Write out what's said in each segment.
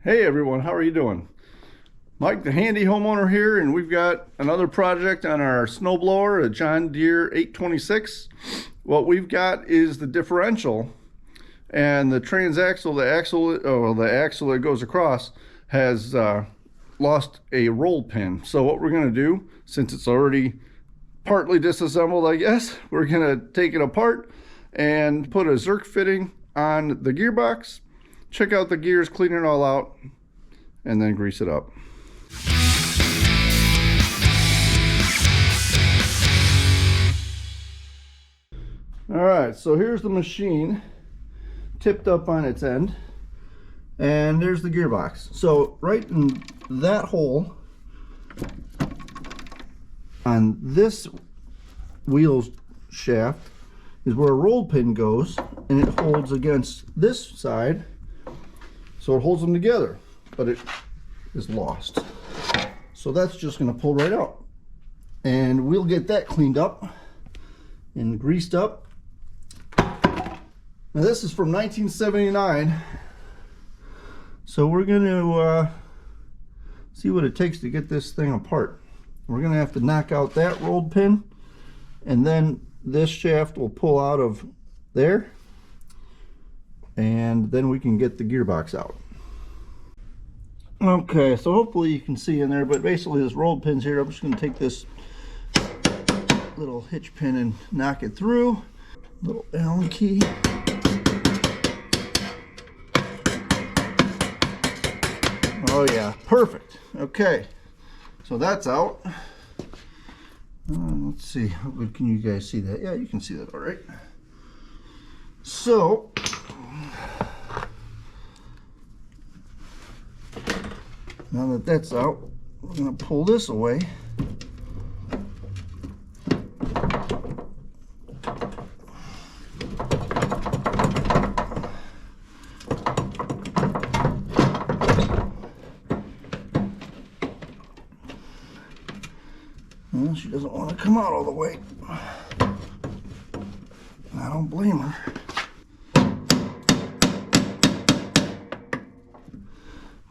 Hey everyone, how are you doing? Mike the handy homeowner here, and we've got another project on our snowblower, a John Deere 826. What we've got is the differential, and the transaxle, the axle that goes across has lost a roll pin. So what we're going to do, since it's already partly disassembled, I guess, we're going to take it apart and put a zerk fitting on the gearbox, check out the gears, clean it all out, and then grease it up. All right, so here's the machine tipped up on its end, and there's the gearbox. So right in that hole on this wheel shaft is where a roll pin goes, and it holds against this side, so it holds them together, but it is lost. So that's just going to pull right out, and we'll get that cleaned up and greased up. Now this is from 1979, so we're going to see what it takes to get this thing apart. We're going to have to knock out that rolled pin, and then this shaft will pull out of there, and then we can get the gearbox out. Okay, so hopefully you can see in there, but basically this rolled pin's here. I'm just going to take this little hitch pin and knock it through. Little Allen key. Oh yeah, perfect. Okay, so that's out. Let's see, how good can you guys see that? Yeah, you can see that all right. So now that that's out, we're going to pull this away. Well, she doesn't want to come out all the way. I don't blame her.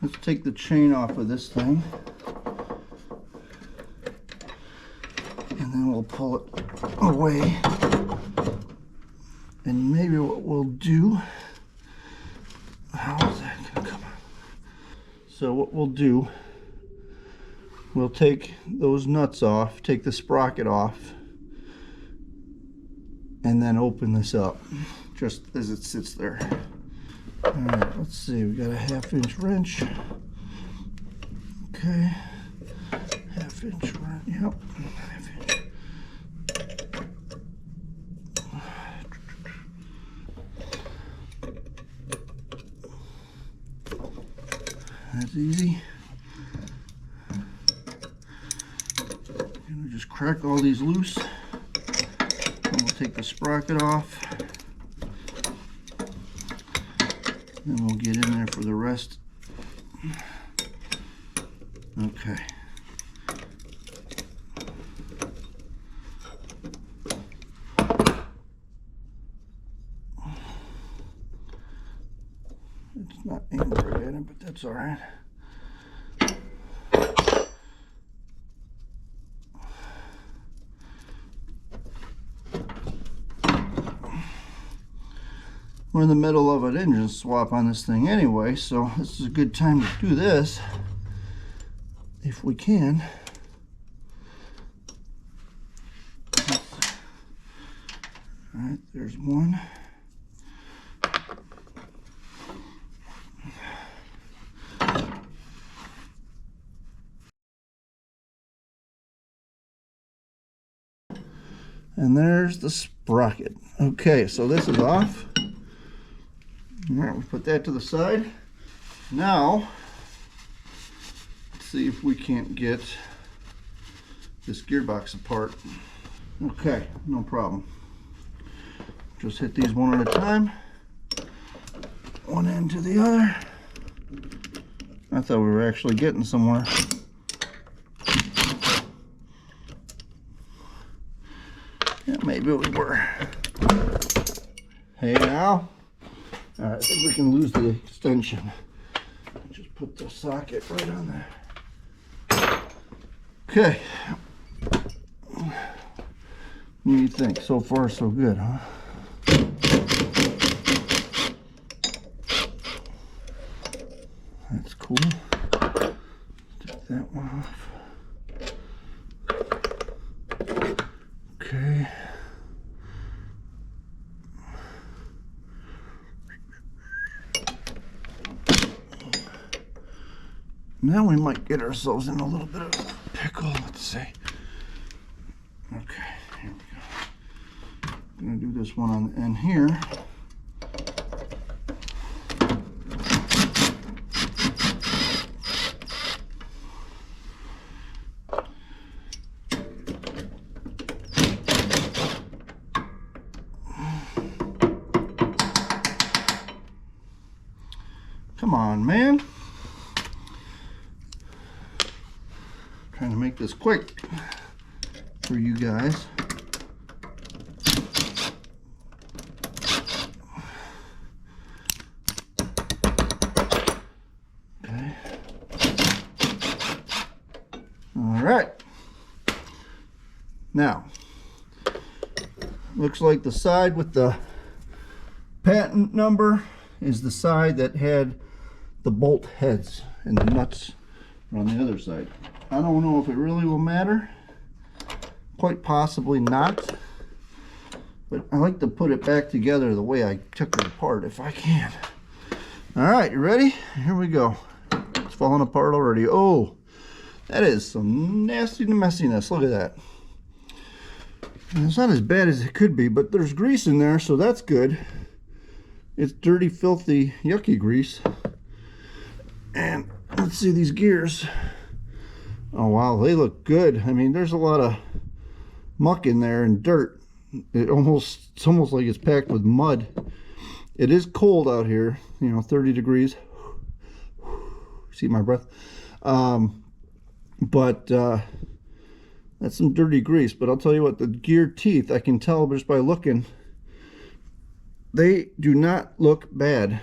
Let's take the chain off of this thing, and then we'll pull it away. And maybe what we'll do, how is that gonna come out? So what we'll do, we'll take those nuts off, take the sprocket off, and then open this up just as it sits there. All right, let's see, we got a 1/2-inch wrench. Okay, 1/2-inch wrench, yep, 1/2 inch. That's easy. And just crack all these loose, and we'll take the sprocket off. Then we'll get in there for the rest. Okay. It's not aimed right at it, but that's all right. We're in the middle of an engine swap on this thing anyway, so this is a good time to do this if we can. All right, there's one. And there's the sprocket. Okay, so this is off. All right, we put that to the side. Now, let's see if we can't get this gearbox apart. Okay, no problem. Just hit these one at a time. One end to the other. I thought we were actually getting somewhere. Yeah, maybe we were. Hey now. All right, I think we can lose the extension. Just put the socket right on there. Okay. What do you think? So far, so good, huh? That's cool. Take that one off. Okay. Now we might get ourselves in a little bit of a pickle. Let's see. Okay, here we go. I'm gonna do this one on the end here. Come on, man. Trying to make this quick for you guys. Okay. All right. Now, looks like the side with the patent number is the side that had the bolt heads, and the nuts are on the other side. I don't know if it really will matter. Quite possibly not. But I like to put it back together the way I took it apart if I can. Alright, you ready? Here we go. It's falling apart already. Oh, that is some nasty messiness. Look at that. And it's not as bad as it could be, but there's grease in there, so that's good. It's dirty, filthy, yucky grease. And let's see these gears. Oh wow, they look good. I mean, there's a lot of muck in there and dirt. It's almost like it's packed with mud. It is cold out here, you know, 30 degrees. See my breath. But that's some dirty grease. But I'll tell you what, the gear teeth, I can tell just by looking, they do not look bad.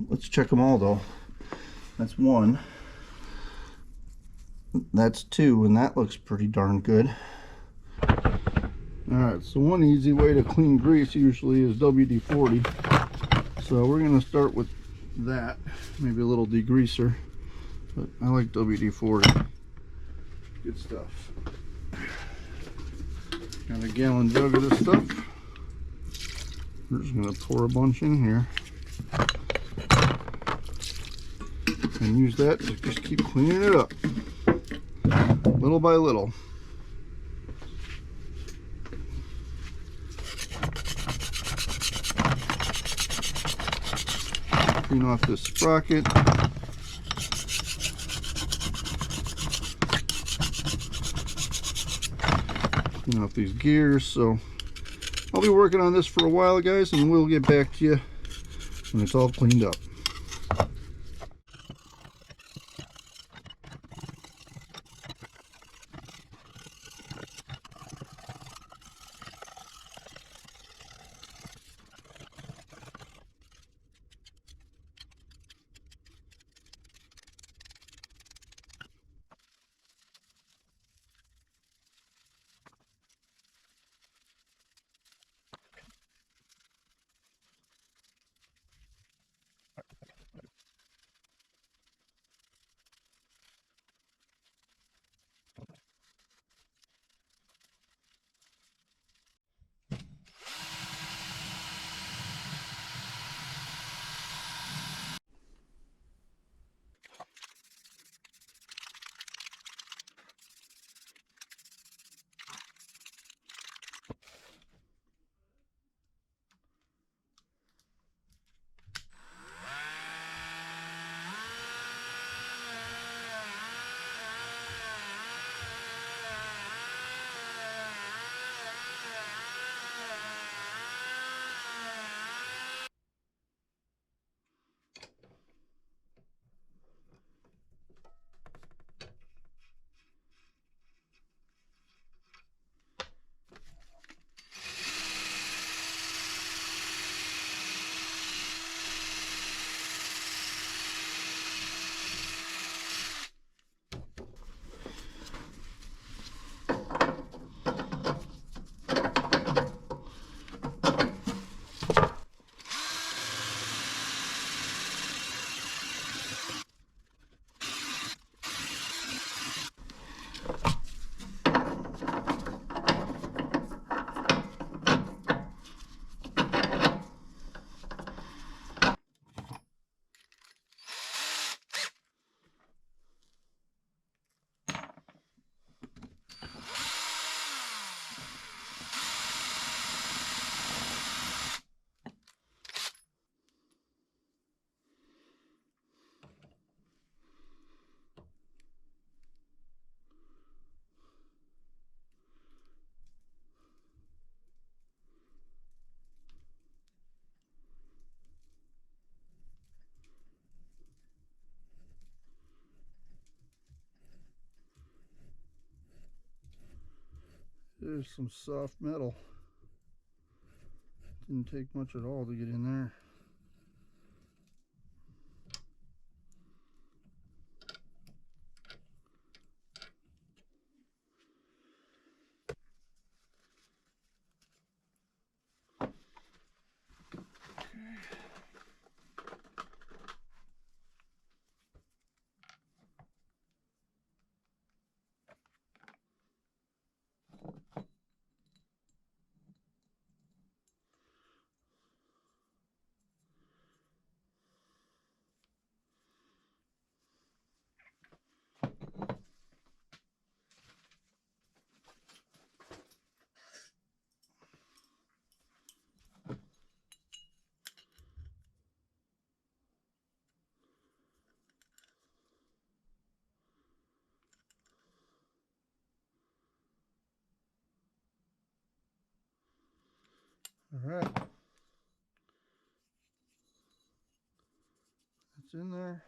Let's check them all though. That's one. That's two, and that looks pretty darn good. Alright, so one easy way to clean grease usually is WD-40. So we're going to start with that. Maybe a little degreaser, but I like WD-40. Good stuff. Got a gallon jug of this stuff. We're just going to pour a bunch in here. And use that to just keep cleaning it up. Little by little. Clean off this sprocket. Clean off these gears. So I'll be working on this for a while, guys, and we'll get back to you when it's all cleaned up. There's some soft metal. Didn't take much at all to get in there. All right, that's in there.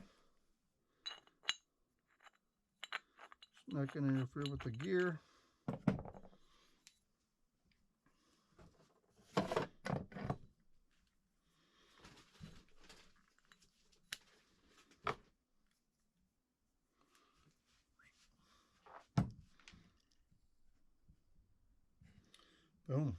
It's not going to interfere with the gear. Boom.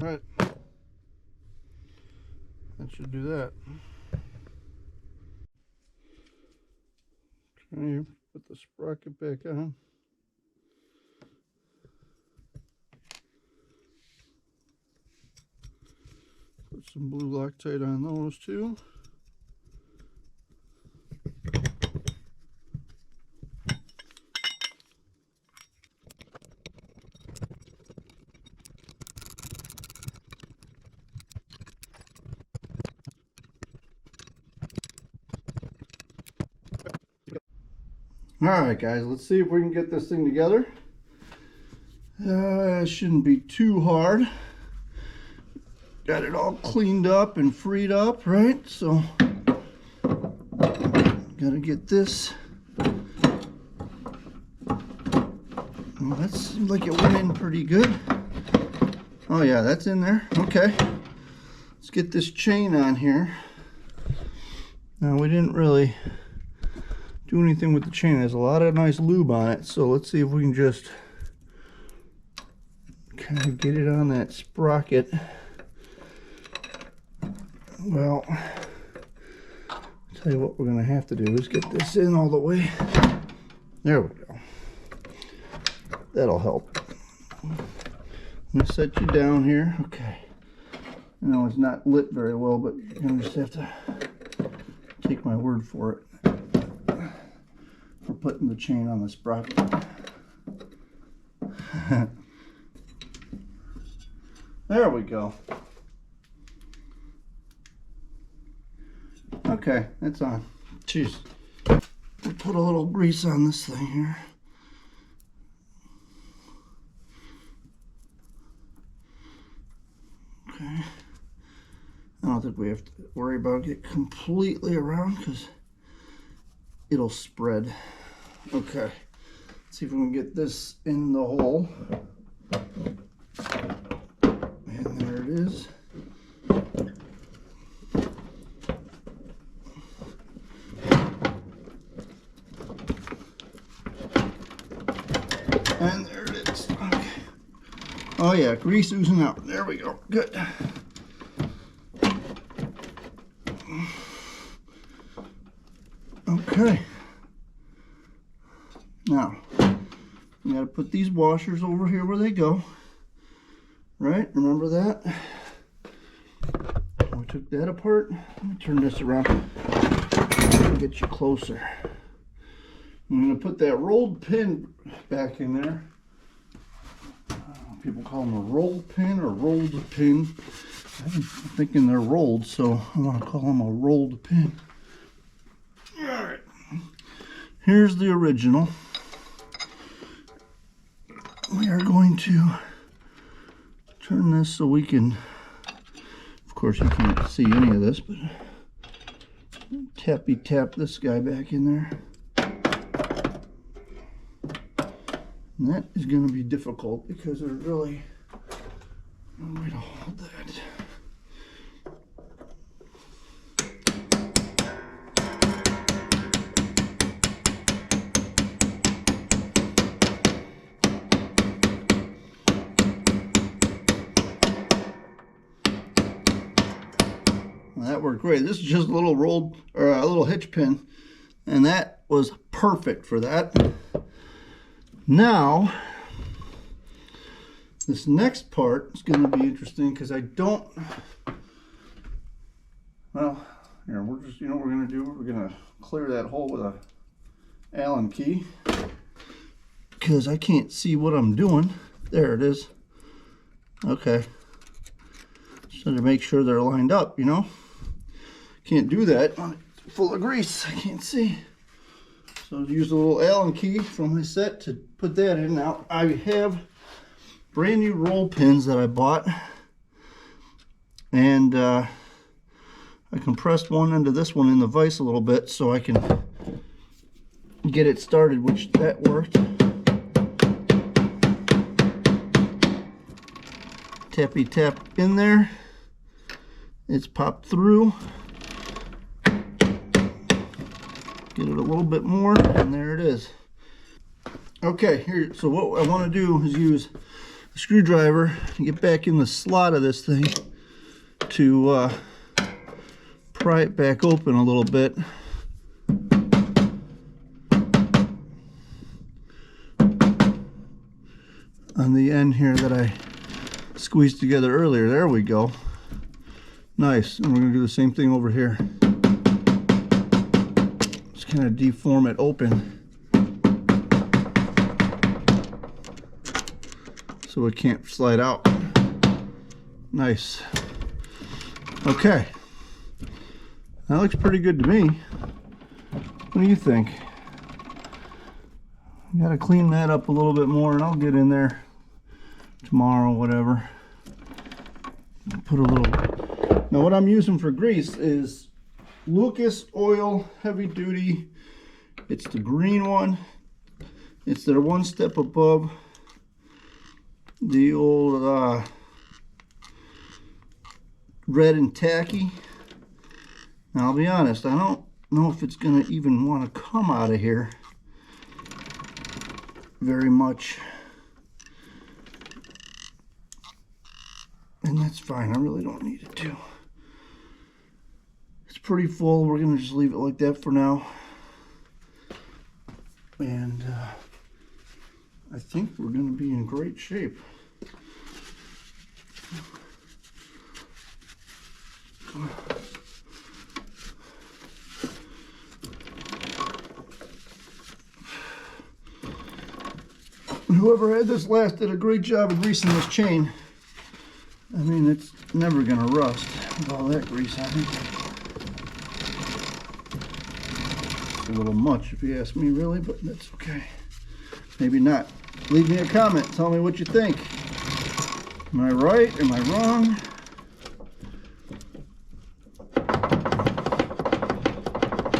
All right, that should do that. Okay, put the sprocket back on. Put some blue Loctite on those too. Alright guys, let's see if we can get this thing together. It shouldn't be too hard. Got it all cleaned up and freed up, right? So, gotta get this. Well, that seemed like it went in pretty good. Oh yeah, that's in there. Okay. Let's get this chain on here. Now, we didn't really do anything with the chain. There's a lot of nice lube on it, so let's see if we can just kind of get it on that sprocket. Well, I'll tell you what we're going to have to do is get this in all the way. There we go. That'll help. I'm gonna set you down here. Okay. I know it's not lit very well, but you're gonna just have to take my word for it. We're putting the chain on the sprocket. There we go. Okay, that's on. Jeez. We'll put a little grease on this thing here. Okay. I don't think we have to worry about it completely around because it'll spread. Okay. Let's see if we can get this in the hole. And there it is. And there it is. Okay. Oh yeah, grease oozing out. There we go. Good. Okay. Now, you gotta put these washers over here where they go. Right? Remember that? We took that apart. Let me turn this around and get you closer. I'm gonna put that rolled pin back in there. People call them a rolled pin or rolled pin. I'm thinking they're rolled, so I want to call them a rolled pin. Alright. Here's the original. We are going to turn this so we can, of course you can't see any of this, but tappy tap this guy back in there. And that is going to be difficult because there's really no way to hold that. Well, that worked great. This is just a little rolled or a little hitch pin, and that was perfect for that. Now, this next part is going to be interesting because I don't, well, here, we're just, you know what we're going to do? We're going to clear that hole with a Allen key because I can't see what I'm doing. There it is. Okay. Just to make sure they're lined up, you know. Can't do that when it's full of grease. I can't see. So I use a little Allen key from my set to put that in. Now I have brand new roll pins that I bought, and I compressed one into this one in the vise a little bit so I can get it started, which that worked. Tappy tap in there. It's popped through. Get it a little bit more, and there it is. Okay, here, so what I want to do is use a screwdriver to get back in the slot of this thing to pry it back open a little bit. On the end here that I squeezed together earlier. There we go. Nice. And we're going to do the same thing over here. Kind of deform it open so it can't slide out. Nice. Okay, that looks pretty good to me. What do you think? Got to clean that up a little bit more, and I'll get in there tomorrow, whatever. Put a little. Now what I'm using for grease is Lucas Oil Heavy Duty. It's the green one. It's their one step above the old red and tacky. Now I'll be honest, I don't know if it's gonna even want to come out of here very much, and that's fine. I really don't need it to. Pretty full. We're gonna just leave it like that for now, and I think we're going to be in great shape. Whoever had this last did a great job of greasing this chain. I mean, it's never going to rust with all that grease on it. It's a little much if you ask me, really, but that's okay. Maybe not. Leave me a comment. Tell me what you think. Am I right? Am I wrong?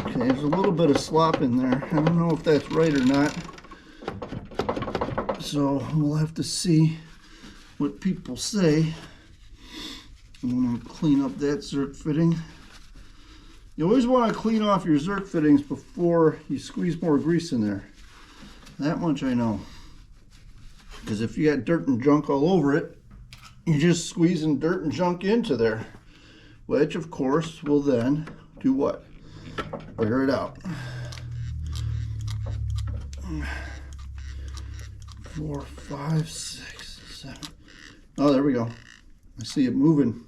Okay, there's a little bit of slop in there. I don't know if that's right or not. So we'll have to see what people say. I'm going to clean up that zerk fitting. You always want to clean off your zerk fittings before you squeeze more grease in there. That much I know. Because if you got dirt and junk all over it, you're just squeezing dirt and junk into there. Which, of course, will then do what? Wear it out. 4, 5, 6, 7. Oh, there we go. I see it moving.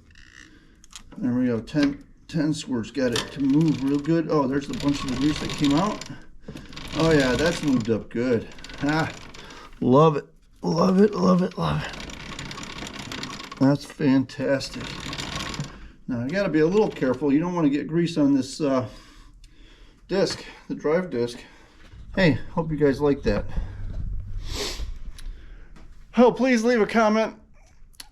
There we go. 10 squirts. Got it to move real good. Oh, there's a bunch of the grease that came out. Oh yeah, that's moved up good. Ah, love it. Love it, love it, love it. That's fantastic. Now I gotta be a little careful. You don't want to get grease on this disc, the drive disc. Hey, hope you guys like that. Oh, please leave a comment.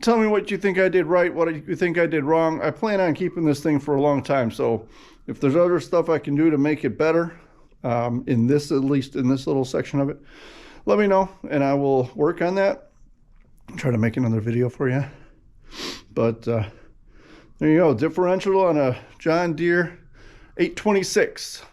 Tell me what you think I did right, what you think I did wrong. I plan on keeping this thing for a long time, so if there's other stuff I can do to make it better, in this, at least in this little section of it, let me know, and I will work on that. Try to make another video for you. But there you go, differential on a John Deere 826.